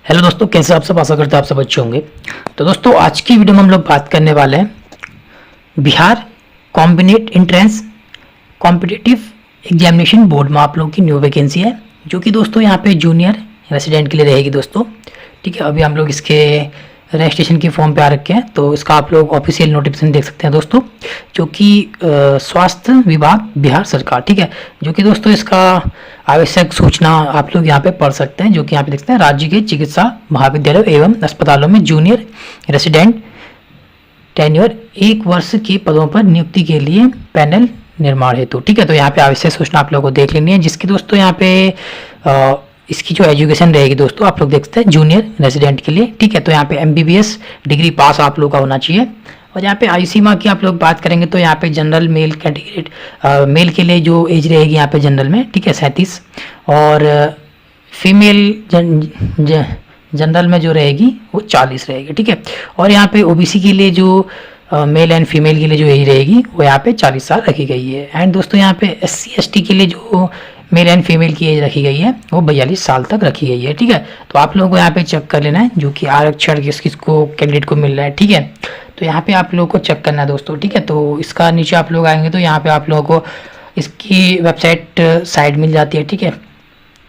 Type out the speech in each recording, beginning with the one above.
Hello दोस्तों, कैसे आप सब? आशा करते हैं आप सब अच्छे होंगे। तो दोस्तों, आज की वीडियो में हम लोग बात करने वाले हैं Bihar कॉम्बिनेट entrance competitive examination board में आप लोगों की न्यू वैकेंसी है, जो कि दोस्तों यहाँ पे जूनियर रेसिडेंट के लिए रहेगी दोस्तों। ठीक है, अभी हम लोग इसके रजिस्ट्रेशन की फॉर्म पे आ रखे हैं, तो इसका आप लोग ऑफिशियल नोटिफिकेशन देख सकते हैं दोस्तों, जो कि स्वास्थ्य विभाग बिहार सरकार, ठीक है, जो कि दोस्तों इसका आवश्यक सूचना आप लोग यहाँ पे पढ़ सकते हैं, जो कि यहाँ पे देख सकते हैं। राज्य के चिकित्सा महाविद्यालयों एवं अस्पतालों में जूनियर रेसिडेंट टेन्योर 1 वर्ष के पदों पर नियुक्ति के लिए पैनल निर्माण हेतु, ठीक है। तो यहाँ पे आवश्यक सूचना आप लोगों को देख लेनी है, जिसकी दोस्तों यहाँ पे इसकी जो एजुकेशन रहेगी दोस्तों, आप लोग देख सकते हैं जूनियर रेसिडेंट के लिए, ठीक है। तो यहाँ पे एमबीबीएस डिग्री पास आप लोग का होना चाहिए। और यहाँ पे आयु सीमा की आप लोग बात करेंगे तो यहाँ पे जनरल मेल कैटेगरी मेल के लिए जो एज रहेगी यहाँ पे जनरल में, ठीक है, 37, और फीमेल जनरल में जो रहेगी वो 40 रहेगी, ठीक है। और यहाँ पे ओबीसी के लिए जो मेल एंड फीमेल के लिए जो एज रहेगी वो यहाँ पे 40 साल रखी गई है। एंड दोस्तों यहाँ पे SC ST के लिए जो मेल एंड फीमेल की एज रखी गई है वो 42 साल तक रखी गई है, ठीक है। तो आप लोगों को यहाँ पे चेक कर लेना है, जो कि आरक्षण किसको कैंडिडेट को मिल रहा है, ठीक है। तो यहाँ पे आप लोगों को चेक करना है दोस्तों, ठीक है। तो इसका नीचे आप लोग आएंगे तो यहाँ पे आप लोगों को इसकी वेबसाइट साइट मिल जाती है, ठीक है।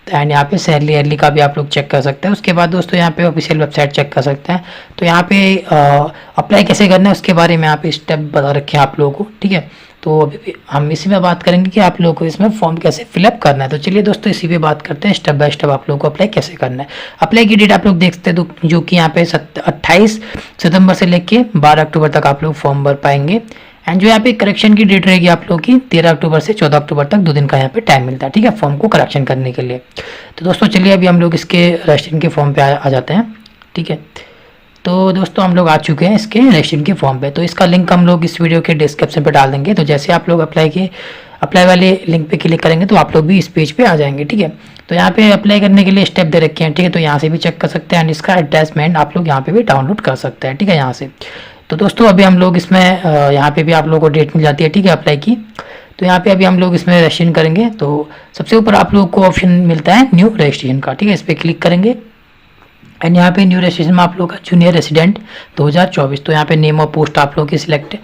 एंड यहाँ पे सैलरी अर्ली का भी आप लोग चेक कर सकते हैं। उसके बाद दोस्तों यहाँ पे ऑफिशियल वेबसाइट चेक कर सकते हैं। तो यहाँ पे अप्लाई कैसे करना है उसके बारे में यहाँ पे स्टेप बता रखे हैं आप लोगों को, ठीक है। तो अभी हम इसी में बात करेंगे कि आप लोगों को इसमें फॉर्म कैसे फिलअप करना है। तो चलिए दोस्तों, इसी पे बात करते हैं स्टेप बाय स्टेप आप लोगों को अप्लाई कैसे करना है। अप्लाई की डेट आप लोग देख सकते हैं, तो जो कि यहाँ पे 28 सितंबर से लेके 12 अक्टूबर तक आप लोग फॉर्म भर पाएंगे। एंड जो यहाँ पे करेक्शन की डेट रहेगी आप लोगों की 13 अक्टूबर से 14 अक्टूबर तक 2 दिन का यहाँ पे टाइम मिलता है, ठीक है, फॉर्म को करेक्शन करने के लिए। तो दोस्तों चलिए अभी हम लोग इसके रजिस्ट्रेशन के फॉर्म पे आ जाते हैं, ठीक है। तो दोस्तों हम लोग आ चुके हैं इसके रजिस्ट्रेशन के फॉर्म पे। तो इसका लिंक हम लोग इस वीडियो के डिस्क्रिप्शन पे डाल देंगे। तो जैसे आप लोग अप्लाई वाले लिंक पे क्लिक करेंगे तो आप लोग भी इस पेज पे आ जाएंगे, ठीक है। तो यहाँ पे अप्लाई करने के लिए स्टेप दे रखे हैं, ठीक है। तो यहाँ से भी चेक कर सकते हैं एंड इसका अटैचमेंट आप लोग यहाँ पे भी डाउनलोड कर सकते हैं, ठीक है, यहाँ से। तो दोस्तों अभी हम लोग इसमें यहाँ पे भी आप लोगों को डेट मिल जाती है, ठीक है, अप्लाई की। तो यहाँ पे अभी हम लोग इसमें रजिस्ट्रेशन करेंगे। तो सबसे ऊपर आप लोग को ऑप्शन मिलता है न्यू रजिस्ट्रेशन का, ठीक है, इस पर क्लिक करेंगे। एंड यहाँ पे न्यू रजिस्ट्रेशन में आप लोग का जूनियर रेसिडेंट 2024, तो यहाँ पे नेम और पोस्ट आप लोग की सिलेक्ट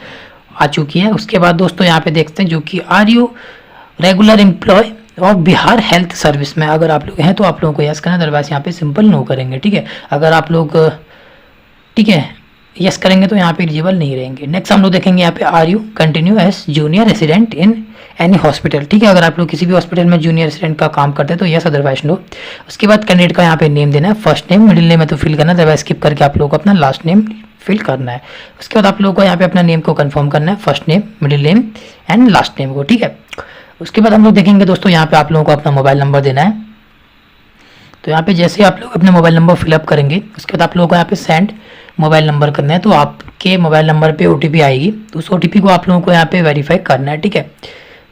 आ चुकी है। उसके बाद दोस्तों यहाँ पे देखते हैं जो कि are you regular employ of Bihar health service में अगर आप लोग हैं तो आप लोगों को यस करना, अदरवाइज यहाँ पे सिंपल नो करेंगे, ठीक है। अगर आप लोग, ठीक है, यस करेंगे तो यहाँ पे एलिजिबल नहीं रहेंगे। नेक्स्ट हम लोग देखेंगे यहाँ पे are you continue as junior resident in any hospital, ठीक है। अगर आप लोग किसी भी हॉस्पिटल में जूनियर रेसिडेंट का काम करते हैं तो यस, अदरवाइज नो। उसके बाद कैंडिडेट का यहाँ पे नेम देना है, फर्स्ट नेम, मिडिल नेम है तो फिल करना है, अदरवाइज स्किप करके आप लोगों को अपना लास्ट नेम फिल करना है। उसके बाद आप लोगों को यहाँ पे अपना नेम को कंफर्म करना है, first name, middle name and last name को, ठीक है। उसके बाद हम लोग देखेंगे दोस्तों यहाँ पे आप लोगों को अपना मोबाइल नंबर देना है। तो यहाँ पे जैसे आप लोग अपने मोबाइल नंबर फिलअप करेंगे उसके बाद आप लोगों को यहाँ पे सेंड मोबाइल नंबर करना है। तो आपके मोबाइल नंबर पे OTP आएगी, तो उस OTP को आप लोगों को यहाँ पे वेरीफाई करना है, ठीक है।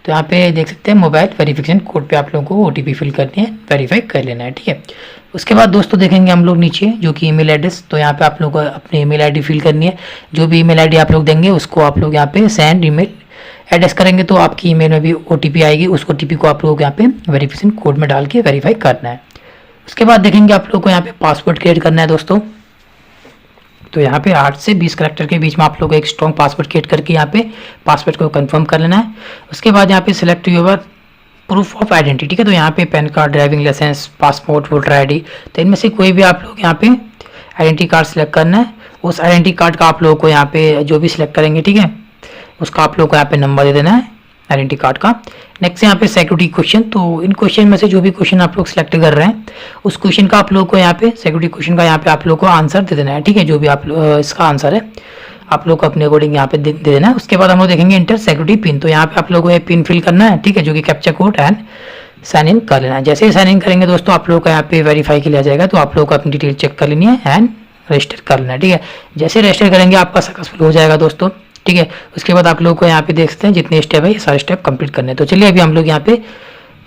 तो यहाँ पे देख सकते हैं मोबाइल वेरिफिकेशन कोड पे आप लोगों को OTP फिल करनी है, वेरीफाई कर लेना है, ठीक है। उसके बाद दोस्तों देखेंगे हम लोग नीचे जो कि ईमेल एड्रेस, तो यहाँ पे आप लोगों को अपनी ईमेल ID फिल करनी है। जो भी ईमेल ID आप लोग देंगे उसको आप लोग यहाँ पे सेंड ईमेल एड्रेस करेंगे तो आपकी ईमेल में भी OTP आएगी, उस OTP को आप लोग यहाँ पे वेरिफिकेशन कोड में डाल के वेरीफाई करना है। उसके बाद देखेंगे आप लोग को यहाँ पे पासवर्ड क्रिएट करना है दोस्तों। तो यहाँ पे 8 से 20 कैरेक्टर के बीच में आप लोग को एक स्ट्रॉन्ग पासवर्ड क्रिएट करके यहाँ पे पासवर्ड को कंफर्म कर लेना है। उसके बाद यहाँ पे select your proof of identity, ठीक है। तो यहाँ पे PAN card, driving licence, passport, voter ID, तो इनमें से कोई भी आप लोग यहाँ पे आइडेंटिटी कार्ड सिलेक्ट करना है। उस आइडेंटिटी कार्ड का आप लोगों को यहाँ पे जो भी सिलेक्ट करेंगे, ठीक है, उसका आप लोग को यहाँ पे नंबर दे देना है आइडेंटिटी कार्ड का। नेक्स्ट यहाँ पे सिक्योरिटी क्वेश्चन, तो इन क्वेश्चन में से जो भी क्वेश्चन आप लोग सिलेक्ट कर रहे हैं उस क्वेश्चन का आप लोग को यहाँ पे सिक्योरिटी क्वेश्चन का यहाँ पे आप लोग को आंसर दे देना है, ठीक है। जो भी आप इसका आंसर है आप लोग को अपने अकॉर्डिंग यहाँ पे दे देना है। उसके बाद हम लोग देखेंगे इंटर सिक्योरिटी पिन, तो यहाँ पे आप लोगों को पिन फिल करना है, ठीक है, जो कि captcha code and sign in कर लेना है। जैसे ही साइन इन करेंगे दोस्तों आप लोग का यहाँ पे वेरीफाई के लिए आ जाएगा, तो आप लोग को अपनी डिटेल चेक कर लेनी है एंड रजिस्टर कर लेना है, ठीक है। जैसे रजिस्टर करेंगे आपका सक्सेसफुल हो जाएगा दोस्तों, ठीक है। उसके बाद आप लोग को यहाँ पे देख सकते हैं जितने स्टेप है ये सारे स्टेप कंप्लीट करने हैं। तो चलिए अभी हम लोग यहाँ पे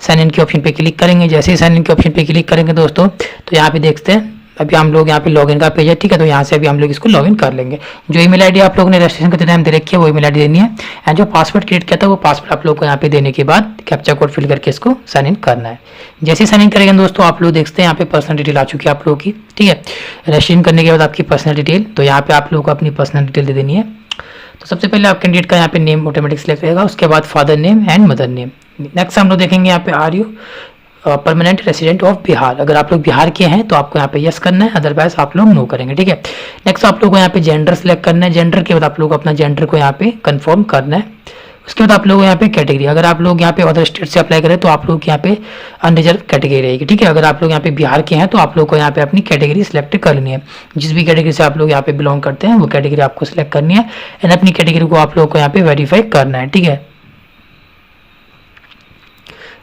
साइन इन के ऑप्शन पे क्लिक करेंगे। जैसे ही साइन इन के ऑप्शन पे क्लिक करेंगे दोस्तों तो यहाँ पे देखते हैं अभी हम लोग यहाँ पे लॉगिन का पेज है, ठीक है। तो यहाँ से अभी हम लोग इसको लॉगिन कर लेंगे। जो ईमेल आईडी आप लोगों ने रजिस्ट्रेशन करते टाइम दे रखी है वो ईमेल आईडी देनी है, एंड जो पासवर्ड क्रिएट किया था वो पासवर्ड आप लोग को यहाँ पे देने के बाद कैप्चा कोड फिल करके इसको साइन इन करना है। जैसे साइन इन करेंगे दोस्तों आप लोग देखते हैं यहाँ पे पर्सनल डिटेल आ चुकी है आप लोगों की, ठीक है। रजिस्ट्रेशन करने के बाद आपकी पर्सनल डिटेल, तो यहाँ पे आप लोग को अपनी पर्सनल डिटेल दे देनी है। तो सबसे पहले आप कैंडिडेट का यहाँ पे नेम ऑटोमेटिक सिलेक्ट रहेगा, उसके बाद father name and mother name. Next हम लोग देखेंगे यहाँ पे are you permanent resident of Bihar. अगर आप लोग बिहार के हैं तो आपको यहाँ पे यस करना है, अदरवाइज आप लोग नो करेंगे, ठीक है। नेक्स्ट आप लोग को यहाँ पे जेंडर सेलेक्ट करना है। जेंडर के बाद आप लोग अपना जेंडर को यहाँ पे कंफर्म करना है। उसके बाद आप लोग यहाँ पे कैटेगरी, अगर आप लोग यहाँ पे अदर स्टेट से अप्लाई करें तो आप लोग यहाँ पे अनरिजर्व कैटेगरी रहेगी, ठीक है। अगर आप लोग यहाँ पे बिहार के हैं तो आप लोग को यहाँ पे अपनी कैटेगरी सिलेक्ट करनी है। जिस भी कैटेगरी से आप लोग यहाँ पे बिलोंग करते हैं वो कैटेगरी आपको सिलेक्ट करनी है, एंड अपनी कैटेगरी को आप लोग को यहाँ पे वेरीफाई करना है, ठीक है।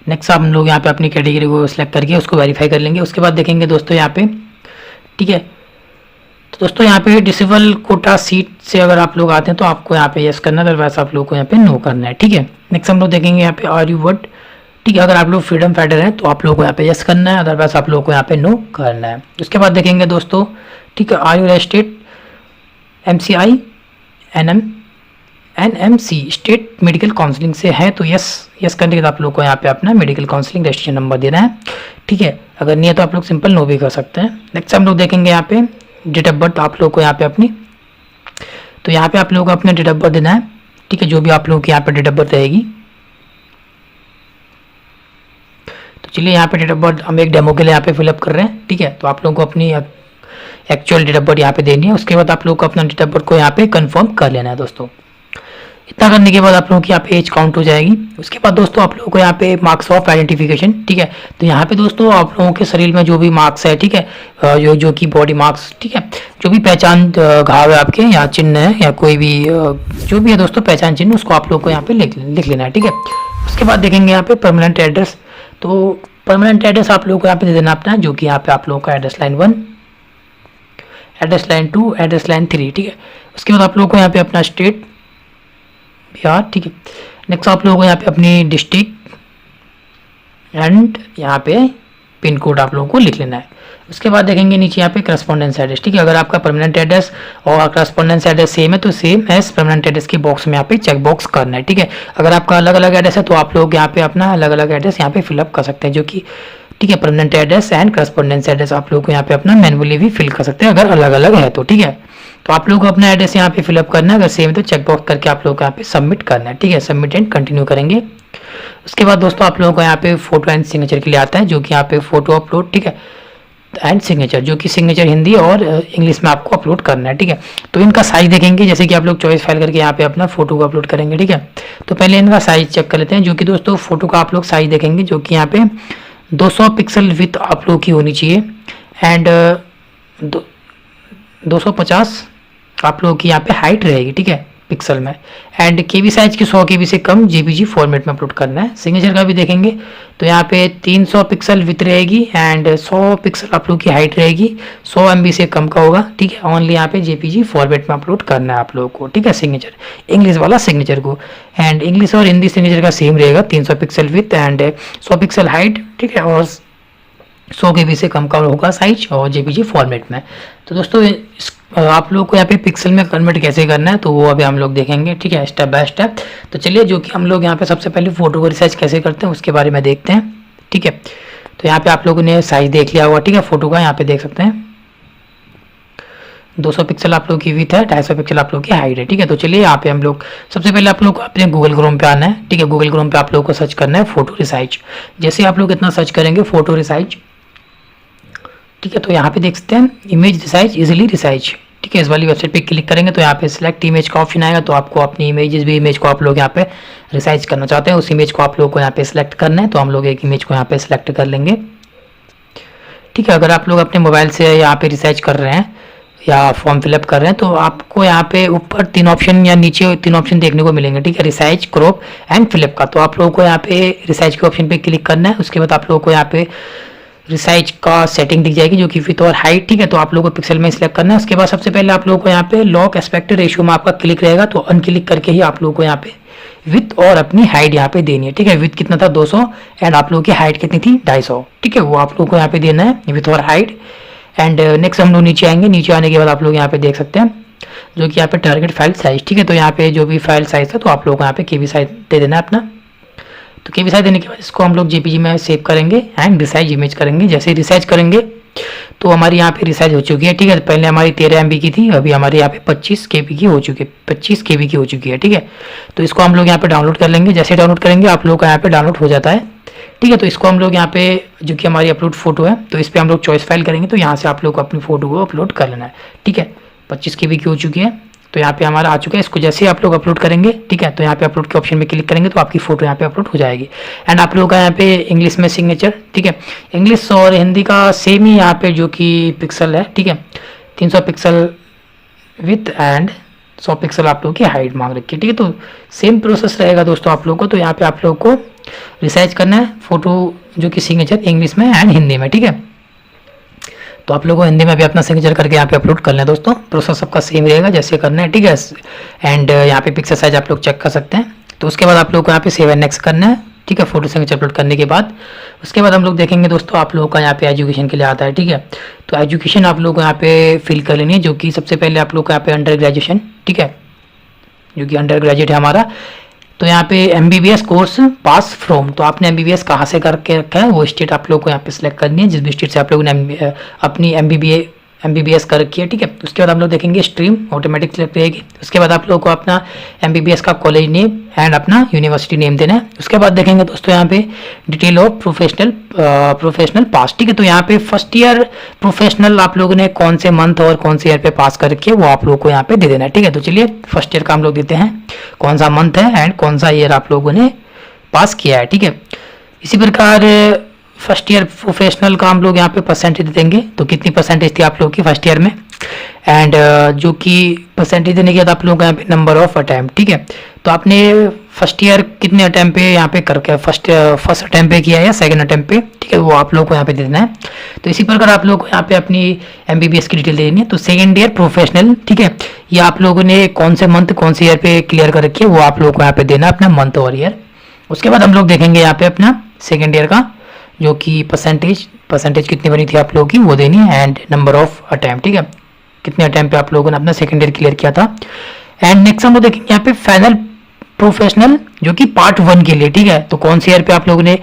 नेक्स्ट हम लोग यहाँ पे अपनी कैटेगरी को सिलेक्ट करके उसको वेरीफाई कर लेंगे। उसके बाद देखेंगे दोस्तों यहाँ पे, ठीक है। तो दोस्तों यहाँ पे डिसेबल कोटा सीट से अगर आप लोग आते हैं तो आपको यहाँ पे यस करना है, अदरवाइज आप लोग को यहाँ पे नो करना है, ठीक है। नेक्स्ट हम लोग देखेंगे यहाँ पे आर यू वर्ड, ठीक है। अगर आप लोग फ्रीडम फाइटर हैं तो आप लोग को यहाँ पे यस करना है, अदरवाइज आप लोग को यहाँ पे नो करना है। उसके बाद देखेंगे दोस्तों, ठीक है, are you registered MCI NMC state medical counselling से है तो यस करने के बाद आप लोग को यहाँ पे अपना मेडिकल काउंसलिंग रजिस्ट्रेशन नंबर देना है, ठीक है। अगर नहीं है तो आप लोग सिंपल नो भी कर सकते हैं। नेक्स्ट हम लोग देखेंगे यहाँ पे डेट ऑफ बर्थ आप लोग को यहाँ पे अपनी, तो यहाँ पे आप लोग को अपना डेट ऑफ बर्थ देना है, ठीक है। जो भी आप लोगों की यहाँ पे डेट ऑफ बर्थ रहेगी। तो चलिए यहाँ पे डेट ऑफ बर्थ हम एक डेमो के लिए यहाँ पे फिलअप कर रहे हैं, ठीक है। तो आप लोगों को अपनी एक्चुअल डेट ऑफ बर्थ यहाँ पे देनी है। उसके बाद आप लोग को अपना डेट ऑफ बर्थ को यहाँ पे कंफर्म कर लेना है दोस्तों। इतना करने के बाद आप लोगों की यहाँ पे एज काउंट हो जाएगी। उसके बाद दोस्तों आप लोगों को यहाँ पे मार्क्स ऑफ आइडेंटिफिकेशन, ठीक है। तो यहाँ पे दोस्तों आप लोगों के शरीर में जो भी मार्क्स है, ठीक है, जो कि बॉडी मार्क्स, ठीक है, जो भी पहचान घाव है आपके या चिन्ह है या कोई भी जो भी है दोस्तों पहचान चिन्ह, उसको आप लोग को यहाँ पे लिख लेना है, ठीक है। उसके बाद देखेंगे यहाँ पे परमानेंट एड्रेस। तो परमानेंट एड्रेस आप लोगों को यहाँ पे दे देना अपना, जो कि यहाँ पे आप लोगों का address line 1, address line 2, address line 3, ठीक है। उसके बाद आप लोगों को यहाँ पे अपना स्टेट बिहार, ठीक है। नेक्स्ट आप लोगों को यहाँ पे अपनी डिस्ट्रिक्ट एंड यहाँ पे पिन कोड आप लोगों को लिख लेना है। उसके बाद देखेंगे नीचे यहाँ पे करस्पॉन्डेंस एड्रेस, ठीक है। अगर आपका परमानेंट एड्रेस और करस्पॉन्डेंस एड्रेस सेम है तो सेम एज परमानेंट एड्रेस के बॉक्स में यहाँ पे चेक बॉक्स करना है, ठीक है। अगर आपका अलग अलग एड्रेस है तो आप लोग यहाँ पे अपना अलग अलग एड्रेस यहाँ पे फिलअप कर सकते हैं, जो कि, ठीक है, permanent address and correspondence address आप लोग को यहाँ पे अपना मैनुअली भी फिल कर सकते हैं अगर अलग अलग है तो, ठीक है। तो आप लोग को अपना एड्रेस यहाँ पे फिलअप करना है, अगर सेम है तो चेक बॉक्स करके आप लोग को यहाँ पे सबमिट करना है, ठीक है। सबमिट एंड कंटिन्यू करेंगे। उसके बाद दोस्तों आप लोगों को यहाँ पे फोटो एंड सिग्नेचर के लिए आता है, जो कि यहाँ पे फोटो अपलोड, ठीक है, एंड सिग्नेचर, जो कि सिग्नेचर हिंदी और इंग्लिश में आपको अपलोड करना है, ठीक है। तो इनका साइज देखेंगे, जैसे कि आप लोग चॉइस फाइल करके यहाँ पे अपना फोटो को अपलोड करेंगे, ठीक है। तो पहले इनका साइज चेक कर लेते हैं, जो कि दोस्तों फोटो का आप लोग साइज देखेंगे, जो कि यहाँ पे 200 पिक्सल विथ आप लोग की होनी चाहिए, एंड 250 आप लोगों की यहाँ पे हाइट रहेगी, ठीक है, पिक्सल में, एंड केबी साइज की 100 केबी से कम जेपीजी फॉर्मेट में अपलोड करना है। सिग्नेचर का भी देखेंगे तो यहाँ पे 300 पिक्सल विथ रहेगी एंड 100 पिक्सल आप लोग की हाइट रहेगी, 100 MB से कम का होगा, ठीक है। ओनली यहाँ पे जेपीजी फॉर्मेट में अपलोड करना है आप लोगों को, ठीक है। सिग्नेचर इंग्लिश वाला सिग्नेचर को, एंड इंग्लिश और हिंदी सिग्नेचर का सेम रहेगा, 300 pixel with and 100 pixel height, ठीक है, और 100 केबी से कम का होगा साइज और जेपीजी फॉर्मेट में। तो दोस्तों आप लोग को यहाँ पे पिक्सल में कन्वर्ट कैसे करना है तो वो अभी हम लोग देखेंगे, ठीक है, स्टेप बाय स्टेप। तो चलिए, जो कि हम लोग यहाँ पे सबसे पहले फोटो को रिसाइज कैसे करते हैं उसके बारे में देखते हैं, ठीक है। तो यहाँ पे आप लोगों ने साइज देख लिया होगा, ठीक है, फोटो का यहाँ पे देख सकते हैं 200 पिक्सल आप लोग की विथ है, 250 पिक्सल आप लोग की हाइट है, ठीक है। तो चलिए यहाँ पे हम लोग सबसे पहले आप लोग को अपने गूगल क्रोम पे आना है, ठीक है। गूगल क्रोम पे आप लोग को सर्च करना है फोटो रिसाइज। जैसे आप लोग इतना सर्च करेंगे फोटो रिसाइज, ठीक है, तो यहाँ पे देख सकते हैं इमेज रिसाइज इजीली रिसाइज, ठीक है। इस वाली वेबसाइट पे क्लिक करेंगे तो यहाँ पे सिलेक्ट इमेज का ऑप्शन आएगा। तो आपको अपनी इमेज, भी इमेज को आप लोग यहाँ पे रिसाइज करना चाहते हैं उस इमेज को आप लोग को यहाँ पे सिलेक्ट करना है। तो हम लोग एक इमेज को यहाँ पे सिलेक्ट कर लेंगे, ठीक है। अगर आप लोग अपने मोबाइल से यहाँ पे रिसाइज कर रहे हैं या फॉर्म फिलअप कर रहे हैं तो आपको यहाँ पे ऊपर 3 ऑप्शन या नीचे 3 ऑप्शन देखने को मिलेंगे, ठीक है, रिसाइज, क्रॉप एंड फिलअप का। तो आप लोगों को यहाँ पे रिसाइज के ऑप्शन पे क्लिक करना है। उसके बाद आप लोगों को यहाँ पे रिसाइज का सेटिंग दिख जाएगी, जो कि विथ और हाइट, ठीक है। तो आप लोगों को पिक्सल में सिलेक्ट करना है। उसके बाद सबसे पहले आप लोगों को यहाँ पे लॉक एस्पेक्ट रेशियो में आपका क्लिक रहेगा, तो अनक्लिक करके ही आप लोगों को यहाँ पे विथ और अपनी हाइट यहाँ पे देनी है, ठीक है। विथ कितना था 200 एंड आप लोगों की हाइट कितनी थी 250, ठीक है, वो आप लोगों को यहाँ पे देना है विथ और हाइट। एंड नेक्स्ट हम लोग नीचे आएंगे। नीचे आने के बाद आप लोग यहाँ पे देख सकते हैं जो कि यहाँ पे टारगेट फाइल साइज, ठीक है। तो यहाँ पे जो भी फाइल साइज है तो आप लोग को यहाँ पे केबी साइज दे देना है अपना। तो केबी साइज देने के बाद इसको हम लोग जेपीजी में सेव करेंगे एंड रिसाइज इमेज करेंगे। जैसे ही रिसाइज करेंगे तो हमारी यहाँ पे रिसाइज हो चुकी है, ठीक है। पहले हमारी 13 MB की थी, अभी हमारे यहाँ पे 25 KB की हो चुकी है, 25 KB की हो चुकी है, ठीक है। तो इसको हम लोग यहाँ पे डाउनलोड कर लेंगे। जैसे डाउनलोड करेंगे आप लोग का यहाँ पे डाउनलोड हो जाता है, ठीक है। तो इसको हम लोग यहाँ पे जो कि हमारी अपलोड फोटो है तो इस पर हम लोग चॉइस फाइल करेंगे। तो यहाँ से आप लोग को अपनी फोटो को अपलोड कर लेना है, ठीक है। 25 KB की हो चुकी है, तो यहाँ पे हमारा आ चुका है। इसको जैसे ही आप लोग अपलोड करेंगे, ठीक है, तो यहाँ पे अपलोड के ऑप्शन में क्लिक करेंगे तो आपकी फोटो यहाँ पे अपलोड हो जाएगी। एंड आप लोगों का यहाँ पे इंग्लिश में सिग्नेचर, ठीक है। इंग्लिश और हिंदी का सेम ही यहाँ पे जो कि पिक्सल है, ठीक है। 300 पिक्सल विथ एंड 100 पिक्सल आप लोग की हाइट मांग रखी है, ठीक है। तो सेम प्रोसेस रहेगा दोस्तों आप लोग को। तो यहाँ पे आप लोग को रिसाइज करना है फोटो जो कि सिग्नेचर इंग्लिश में एंड हिंदी में, ठीक है। तो आप लोगों को हिंदी में भी अपना सिग्नेचर करके यहाँ पे अपलोड कर लें दोस्तों। प्रोसेस सबका सेम रहेगा जैसे करना है, ठीक है। एंड यहाँ पे पिक्सल साइज आप लोग चेक कर सकते हैं। तो उसके बाद आप लोग को यहाँ पे सेव एंड नेक्स्ट करना है, ठीक है। फोटो सिग्नेचर अपलोड करने के बाद उसके बाद हम लोग देखेंगे दोस्तों आप लोगों का यहाँ पे एजुकेशन के लिए आता है, ठीक है। तो एजुकेशन आप लोग को यहाँ पे फिल कर लेनी है, जो कि सबसे पहले आप लोग को यहाँ पे अंडर ग्रेजुएशन, ठीक है, जो कि अंडर ग्रेजुएट है हमारा। तो यहाँ पे MBBS कोर्स पास फ्रॉम, तो आपने MBBS कहाँ से करके रखा है वो स्टेट आप लोग को यहाँ पे सिलेक्ट करनी है, जिस भी स्टेट से आप लोगों ने अपनी MBBS कर रखी है, ठीक है। उसके बाद हम लोग देखेंगे स्ट्रीम ऑटोमेटिक सिलेक्ट रहेगी। उसके बाद आप लोग को अपना MBBS का कॉलेज नेम एंड अपना यूनिवर्सिटी नेम देना है। उसके बाद देखेंगे दोस्तों यहाँ पे डिटेल ऑफ प्रोफेशनल पास, ठीक है। तो यहाँ पे फर्स्ट ईयर प्रोफेशनल आप लोगों ने कौन से मंथ और कौन से ईयर पे पास कर रखी है वो आप लोग को यहाँ पे दे देना है, ठीक है। तो चलिए फर्स्ट ईयर का हम लोग देते हैं, कौन सा मंथ है एंड कौन सा ईयर आप लोगों ने पास किया है, ठीक है। इसी प्रकार फर्स्ट ईयर प्रोफेशनल का हम लोग यहाँ पे परसेंटेज देंगे। तो कितनी परसेंटेज थी आप लोग की फर्स्ट ईयर में, एंड जो कि परसेंटेज देने के बाद आप लोगों का यहाँ पे नंबर ऑफ अटैम्प्ट, ठीक है। तो आपने फर्स्ट ईयर कितने अटैम्प्ट पे यहाँ पे करके फर्स्ट अटैम्प्ट पे किया है या सेकंड अटैम्प्ट पे, ठीक है, वो आप लोग को यहाँ पे दे देना है। तो इसी प्रकार आप लोग को यहाँ पे अपनी MBBS की डिटेल दे देनी है। तो सेकंड ईयर प्रोफेशनल, ठीक है, ये आप लोगों ने कौन से मंथ कौन से ईयर पे क्लियर कर रखी है वो आप लोग को यहाँ पे देना है, अपना मंथ और ईयर। उसके बाद हम लोग देखेंगे यहाँ पे अपना सेकेंड ईयर का जो कि परसेंटेज कितनी बनी थी आप लोगों की वो देनी है, एंड नंबर ऑफ अटैम्प्ट, ठीक है, कितने अटैम्प्ट पे आप लोगों ने अपना सेकेंड ईयर क्लियर किया था। एंड नेक्स्ट हम लोग देखेंगे यहाँ पे फाइनल प्रोफेशनल जो कि पार्ट 1 के लिए, ठीक है। तो कौन से ईयर पे आप लोगों ने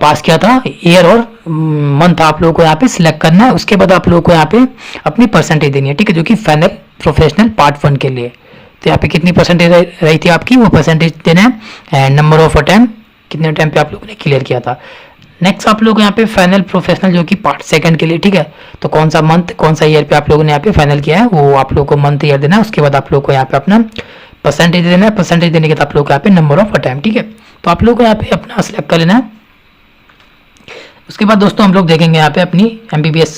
पास किया था, ईयर और मंथ आप लोगों को यहाँ पे सिलेक्ट करना है। उसके बाद आप लोगों को यहाँ पे अपनी परसेंटेज देनी है, ठीक है, जो कि फाइनल प्रोफेशनल पार्ट 1 के लिए। तो यहाँ पे कितनी परसेंटेज रही थी आपकी वो परसेंटेज देना है, एंड नंबर ऑफ अटैम्प्ट कितने टाइम पे आप लोगों ने क्लियर किया था। नेक्स्ट आप लोग यहाँ पे फाइनल प्रोफेशनल जो कि पार्ट 2 के लिए, ठीक है। तो कौन सा मंथ कौन सा ईयर पे आप लोगों ने यहाँ पे फाइनल किया है वो आप लोग को मंथ ईयर देना है। उसके बाद आप लोग को यहाँ पे अपना परसेंटेज देना है। परसेंटेज देने के बाद आप लोग यहाँ पे नंबर ऑफ अटैम्प्ट, ठीक है। तो आप लोग को यहाँ पे अपना सिलेक्ट कर लेना है। उसके बाद दोस्तों हम लोग देखेंगे यहाँ पे अपनी MBBS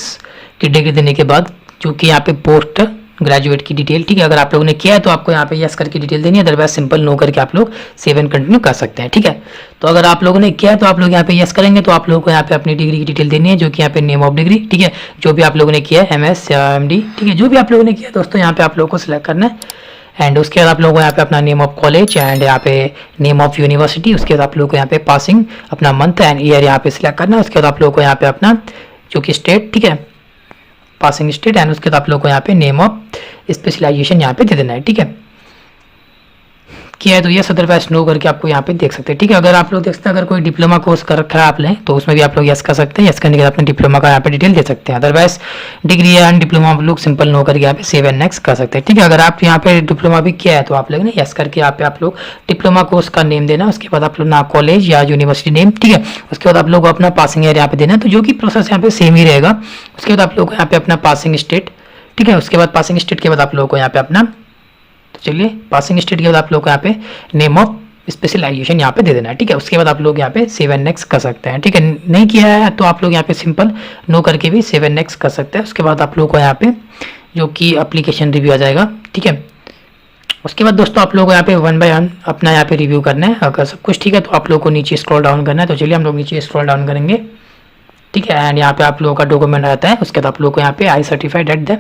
की डिग्री देने के बाद जो कि यहाँ पे पोस्ट ग्रेजुएट की डिटेल, ठीक है। अगर आप लोगों ने किया है तो आपको यहाँ पे यस करके डिटेल देनी है, अदरवाइज सिंपल नो करके आप लोग सेव एंड कंटिन्यू कर सकते हैं, ठीक है। तो अगर आप लोगों ने किया है तो आप लोग यहाँ पे यस करेंगे। तो आप लोगों को यहाँ पे अपनी डिग्री की डिटेल देनी है, जो कि यहाँ पे नेम ऑफ डिग्री, ठीक है, जो भी आप लोगों ने किया है MS या MD, ठीक है, जो भी आप लोगों ने किया है दोस्तों यहाँ पे आप लोगों को सिलेक्ट करना है। एंड उसके बाद आप लोगों को यहाँ पे अपना नेम ऑफ कॉलेज एंड यहाँ पे नेम ऑफ यूनिवर्सिटी, उसके बाद आप लोगों को यहाँ पे पासिंग अपना मंथ एंड ईयर यहाँ पे सिलेक्ट करना है। उसके बाद आप लोगों को यहाँ पे अपना जो कि स्टेट, ठीक है, पासिंग स्टेट, एंड उसके बाद आप लोगों को यहाँ पे नेम ऑफ स्पेशलाइजेशन यहाँ पे दे देना है, ठीक है। किया है तो यस, अदरवाइज नो करके आपको यहाँ पे देख सकते हैं, ठीक है। अगर आप लोग देख सकते हैं अगर कोई डिप्लोमा कोर्स कर रखा है आपने तो उसमें भी आप लोग यस कर सकते हैं। यस करने के बाद अपने डिप्लोमा का यहाँ पे डिटेल दे सकते हैं, अदरवाइज डिग्री एंड डिप्लोमा आप लोग सिंपल नो करके यहाँ पे सेव एंड नेक्स्ट कर सकते हैं, ठीक है। अगर आप यहाँ पे डिप्लोमा भी किया है तो आप लोग ने यस करके यहाँ पे आप लोग डिप्लोमा कोर्स का नेम देना। उसके बाद आप लोग ना कॉलेज या यूनिवर्सिटी नेम, ठीक है। उसके बाद आप लोग अपना पासिंग ईयर यहाँ पे देना, तो जो कि प्रोसेस यहाँ पे सेम ही रहेगा। उसके बाद आप लोग यहाँ पे अपना पासिंग स्टेट, ठीक है। उसके बाद पासिंग स्टेट के बाद आप लोगों को यहाँ पे अपना, तो चलिए पासिंग स्टेट के बाद आप लोग को यहाँ पे नेम ऑफ स्पेशलाइजेशन यहाँ पे दे देना है, ठीक है। उसके बाद आप लोग यहाँ पे सेव एंड नेक्स्ट कर सकते हैं, ठीक है। नहीं किया है तो आप लोग यहाँ पे सिंपल नो करके भी सेव एंड नेक्स्ट कर सकते हैं। उसके बाद आप लोग को यहाँ पे जो कि एप्लीकेशन रिव्यू आ जाएगा, ठीक है। उसके बाद दोस्तों आप लोग को यहाँ पे 1 बाय 1 अपना यहाँ पे रिव्यू करना है। अगर सब कुछ ठीक है तो आप लोग को नीचे स्क्रॉल डाउन करना है। तो चलिए हम लोग नीचे स्क्रॉल डाउन करेंगे, ठीक है। एंड यहाँ पे आप लोगों का डॉक्यूमेंट आता है। उसके बाद आप लोग को यहाँ पे आई सर्टिफाइड एट द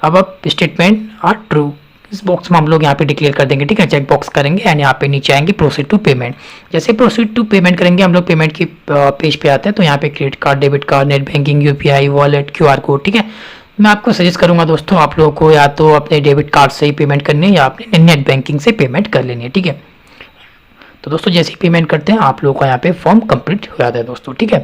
अब स्टेटमेंट आर ट्रू, इस बॉक्स में हम लोग यहाँ पे डिक्लेयर कर देंगे, ठीक है, चेक बॉक्स करेंगे। एंड यहाँ पे नीचे आएंगे प्रोसीड टू पेमेंट। जैसे प्रोसीड टू पेमेंट करेंगे हम लोग पेमेंट की पेज पे आते हैं। तो यहाँ पे credit card, debit card, net banking, UPI, wallet, QR code, ठीक है, मैं आपको सजेस्ट करूंगा दोस्तों, आप लोगों को या तो अपने डेबिट कार्ड से ही पेमेंट करनी है या अपने नेट बैंकिंग से पेमेंट कर लेनी है, ठीक है। तो दोस्तों जैसे ही पेमेंट करते हैं आप लोगों का यहाँ पे फॉर्म कंप्लीट हो जाता है दोस्तों, ठीक है।